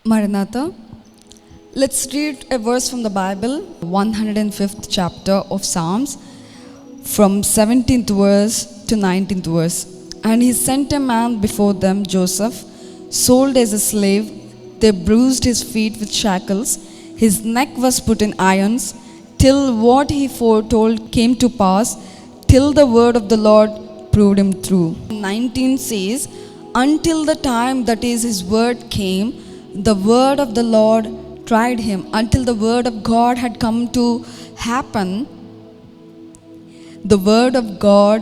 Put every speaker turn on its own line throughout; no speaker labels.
Maranatha. Let's read a verse from the Bible, 105th chapter of Psalms, from 17th verse to 19th verse. And he sent a man before them, Joseph, sold as a slave. They bruised his feet with shackles. His neck was put in irons, till what he foretold came to pass, till the word of the Lord proved him true. 19 says, until the time that is his word came, the word of the Lord tried him. Until the word of God had come to happen, the word of God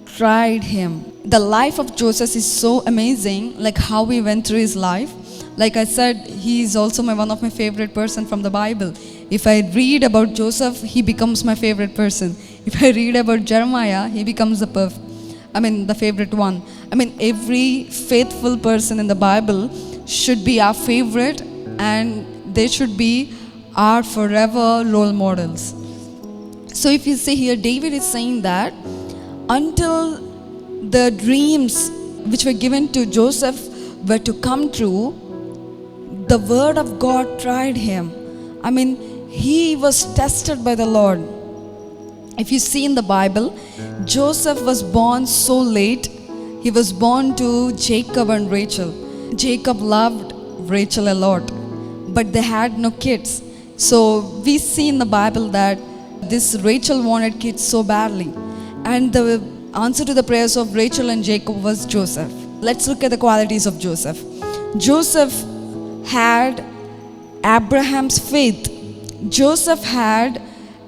tried him. The life of Joseph is so amazing, like how he went through his life. Like I said, he is also one of my favorite person from the Bible. If I read about Joseph, he becomes my favorite person. If I read about Jeremiah, he becomes the favorite one. Every faithful person in the Bible should be our favorite, and they should be our forever role models. So if you see here, David is saying that until the dreams which were given to Joseph were to come true, the word of God tried him. He was tested by the Lord. If you see in the Bible, Joseph was born so late. He was born to Jacob and Rachel. Jacob loved Rachel a lot, but they had no kids. So we see in the Bible that this Rachel wanted kids so badly. And the answer to the prayers of Rachel and Jacob was Joseph. Let's look at the qualities of Joseph. Joseph had Abraham's faith. Joseph had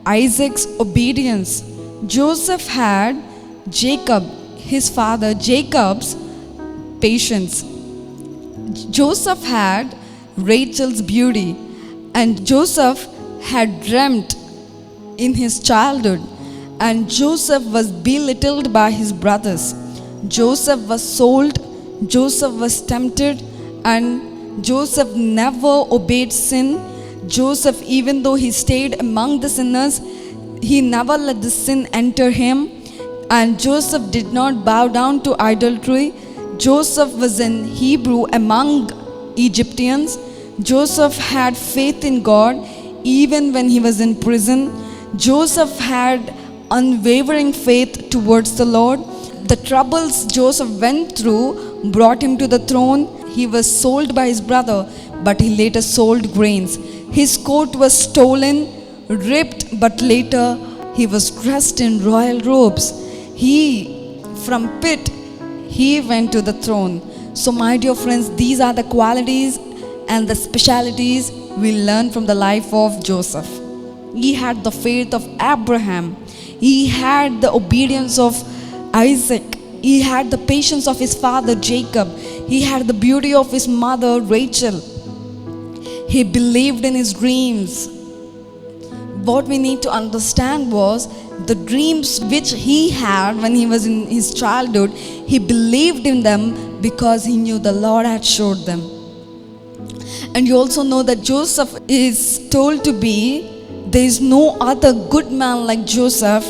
Isaac's obedience. Joseph had Jacob, his father, Jacob's patience. Joseph had Rachel's beauty. And Joseph had dreamt in his childhood. And Joseph was belittled by his brothers. Joseph was sold. Joseph was tempted. And Joseph never obeyed sin. Joseph, even though he stayed among the sinners, he never let the sin enter him. And Joseph did not bow down to idolatry. Joseph was in Hebrew among Egyptians. Joseph had faith in God even when he was in prison. Joseph had unwavering faith towards the Lord. The troubles Joseph went through brought him to the throne. He was sold by his brother, but he later sold grains. His coat was stolen, ripped, but later he was dressed in royal robes. From pit, he went to the throne. So my dear friends, these are the qualities and the specialities we learn from the life of Joseph. He had the faith of Abraham. He had the obedience of Isaac. He had the patience of his father Jacob. He had the beauty of his mother Rachel. He believed in his dreams. What we need to understand was the dreams which he had when he was in his childhood, he believed in them because he knew the Lord had showed them. And you also know that Joseph is told to be, there is no other good man like Joseph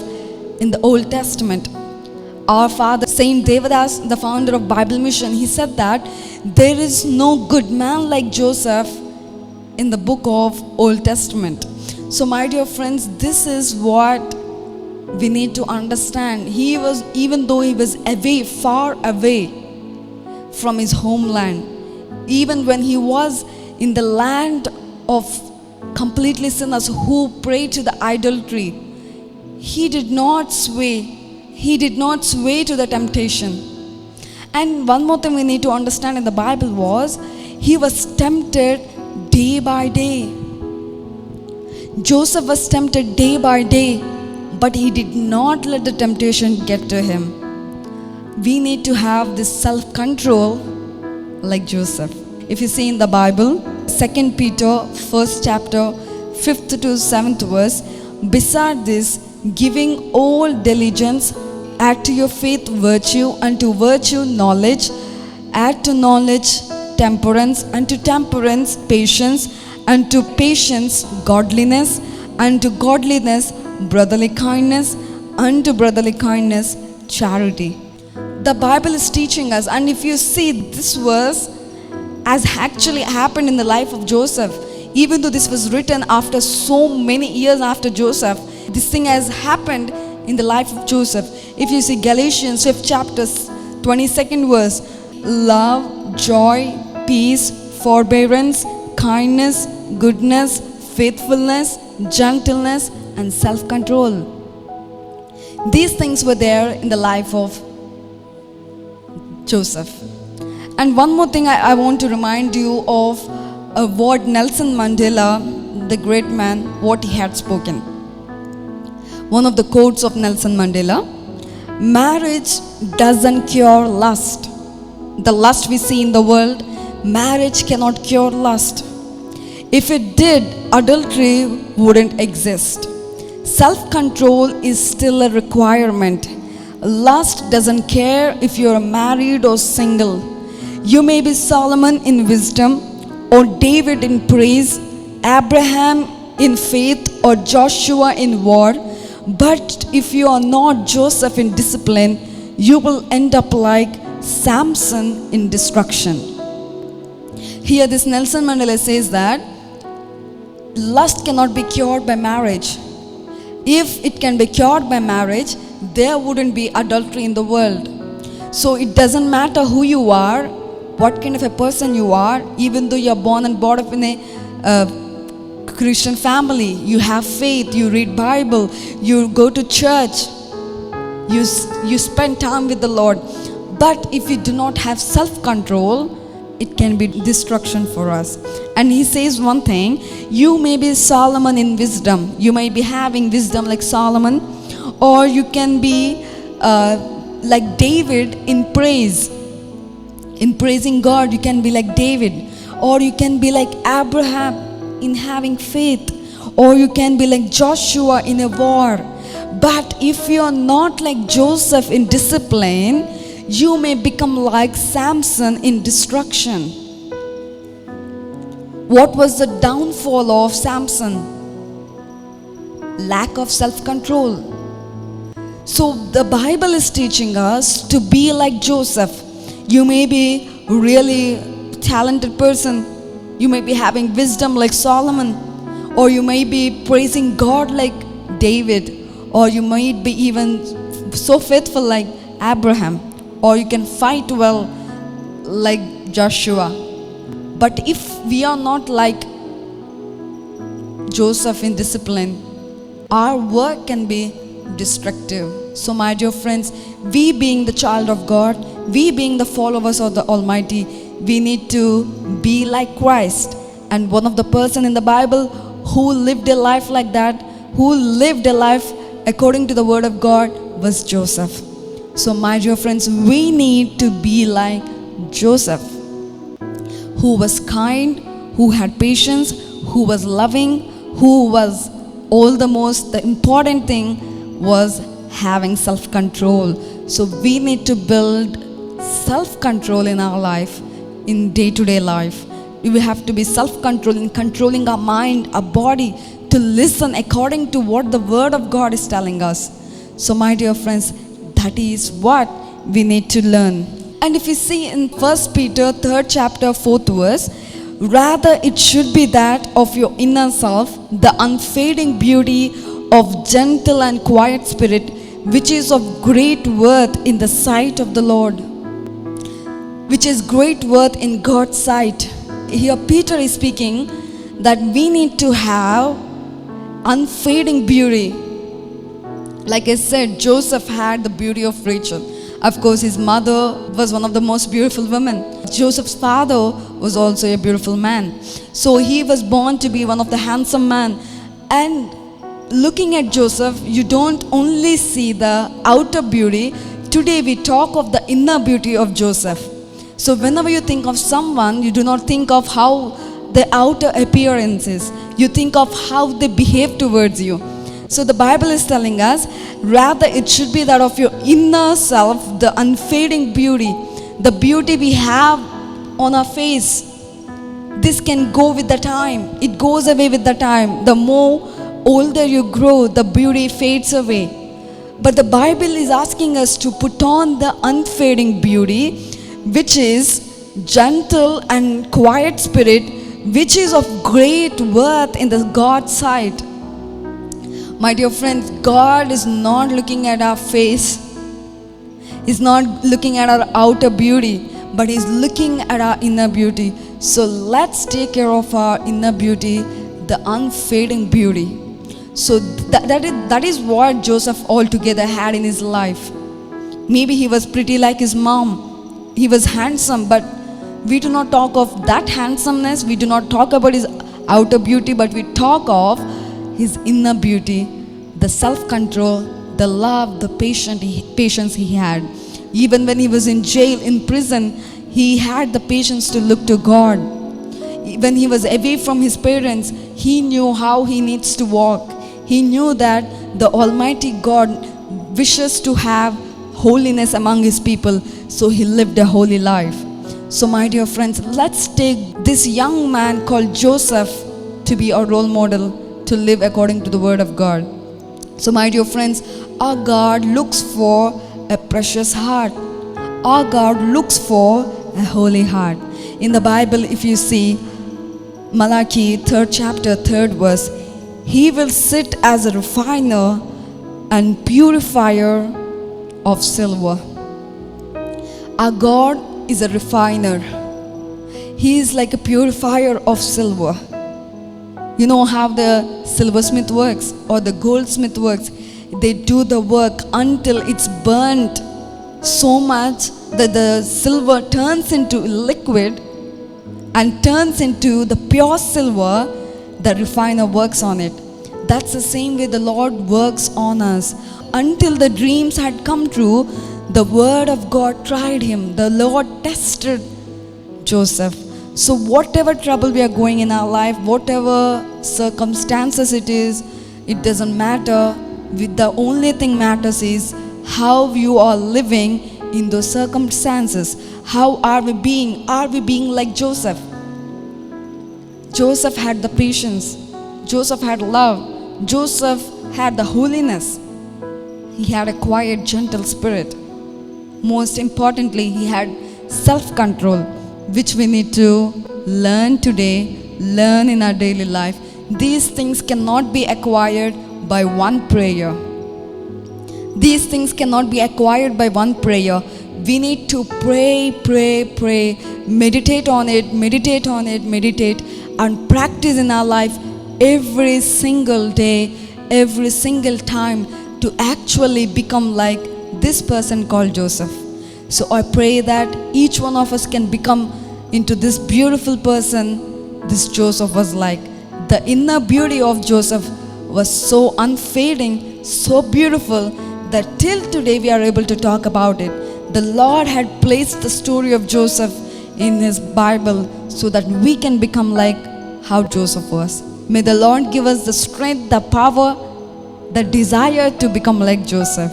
in the Old Testament. Our father, Saint Devadas, the founder of Bible Mission, he said that there is no good man like Joseph in the book of Old Testament. So my dear friends, this is what we need to understand. Even though he was away, far away from his homeland, even when he was in the land of completely sinners who prayed to the idolatry, he did not sway. He did not sway to the temptation. And one more thing we need to understand in the Bible was, he was tempted day by day. Joseph was tempted day by day, but he did not let the temptation get to him. We need to have this self-control like Joseph. If you see in the Bible, 2 Peter 1st chapter 5th to 7th verse, beside this, giving all diligence, add to your faith virtue, and to virtue knowledge, add to knowledge temperance, and to temperance patience, and to patience godliness, and to godliness brotherly kindness, and to brotherly kindness charity. The Bible is teaching us, and if you see this verse, as actually happened in the life of Joseph. Even though this was written after so many years after Joseph, this thing has happened in the life of Joseph. If you see Galatians 5th chapter 22nd verse, love, joy, peace, forbearance, kindness, goodness, faithfulness, gentleness, and self-control. These things were there in the life of Joseph. And one more thing I want to remind you of what Nelson Mandela, the great man, what he had spoken. One of the quotes of Nelson Mandela: marriage doesn't cure lust. The lust we see in the world, marriage cannot cure lust. If it did, adultery wouldn't exist. Self-control is still a requirement. Lust doesn't care if you're married or single. You may be Solomon in wisdom, or David in praise, Abraham in faith, or Joshua in war. But if you are not Joseph in discipline, you will end up like Samson in destruction. Here this Nelson Mandela says that lust cannot be cured by marriage. If it can be cured by marriage, there wouldn't be adultery in the world. So it doesn't matter who you are, what kind of a person you are, even though you're born and brought up in a Christian family, you have faith, you read Bible, you go to church, you spend time with the Lord. But if you do not have self-control, it can be destruction for us. And he says one thing: you may be Solomon in wisdom, you may be having wisdom like Solomon, or you can be like David in praise. In praising God, you can be like David, or you can be like Abraham in having faith, or you can be like Joshua in a war. But if you are not like Joseph in discipline, you may become like Samson in destruction. What was the downfall of Samson? Lack of self-control. So the Bible is teaching us to be like Joseph. You may be really talented person. You may be having wisdom like Solomon, or you may be praising God like David, or you might be even so faithful like Abraham, or you can fight well like Joshua. But if we are not like Joseph in discipline, our work can be destructive. So my dear friends, we being the child of God, we being the followers of the Almighty, we need to be like Christ. And one of the person in the Bible who lived a life like that, who lived a life according to the word of God, was Joseph. So my dear friends, we need to be like Joseph, who was kind, who had patience, who was loving, who was the important thing was having self-control. So we need to build self-control in our life, in day-to-day life. We have to be self-control in controlling our mind, our body, to listen according to what the word of God is telling us. So my dear friends, that is what we need to learn. And if you see in 1 Peter 3rd chapter 4th verse, rather it should be that of your inner self, the unfading beauty of gentle and quiet spirit, which is of great worth in the sight of the Lord. Which is great worth in God's sight. Here Peter is speaking that we need to have unfading beauty. Like I said, Joseph had the beauty of Rachel. Of course, his mother was one of the most beautiful women. Joseph's father was also a beautiful man. So he was born to be one of the handsome men. And looking at Joseph, you don't only see the outer beauty. Today we talk of the inner beauty of Joseph. So whenever you think of someone, you do not think of how the outer appearance is. You think of how they behave towards you. So the Bible is telling us, rather it should be that of your inner self, the unfading beauty, the beauty we have on our face. This can go with the time. It goes away with the time. The more older you grow, the beauty fades away. But the Bible is asking us to put on the unfading beauty, which is gentle and quiet spirit, which is of great worth in the God's sight. My dear friends, God is not looking at our face. He's not looking at our outer beauty, but He's looking at our inner beauty. So let's take care of our inner beauty, the unfading beauty. So that is what Joseph altogether had in his life. Maybe he was pretty like his mom. He was handsome, but we do not talk of that handsomeness. We do not talk about his outer beauty, but we talk of his inner beauty, the self-control, the love, the patience he had. Even when he was in jail, in prison, he had the patience to look to God. When he was away from his parents, he knew how he needs to walk. He knew that the Almighty God wishes to have holiness among His people, so he lived a holy life. So my dear friends, let's take this young man called Joseph to be our role model, to live according to the Word of God. So my dear friends, our God looks for a precious heart. Our God looks for a holy heart. In the Bible, if you see Malachi 3rd chapter 3rd verse, He will sit as a refiner and purifier of silver. Our God is a refiner. He is like a purifier of silver. You know how the silversmith works or the goldsmith works. They do the work until it's burnt so much that the silver turns into liquid and turns into the pure silver. The refiner works on it. That's the same way the Lord works on us. Until the dreams had come true, the Word of God tried him. The Lord tested Joseph. So whatever trouble we are going in our life, whatever circumstances it is, it doesn't matter. The only thing matters is how you are living in those circumstances. How are we being? Are we being like Joseph? Joseph had the patience. Joseph had love. Joseph had the holiness. He had a quiet, gentle spirit. Most importantly, he had self-control, which we need to learn today, learn in our daily life. These things cannot be acquired by one prayer. These things cannot be acquired by one prayer. We need to pray, meditate on it, meditate, and practice in our life every single day, every single time to actually become like this person called Joseph. So I pray that each one of us can become into this beautiful person this Joseph was like. The inner beauty of Joseph was so unfading, so beautiful, that till today we are able to talk about it. The Lord had placed the story of Joseph in His Bible so that we can become like how Joseph was. May the Lord give us the strength, the power, the desire to become like Joseph.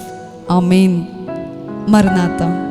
Amen. Maranatha.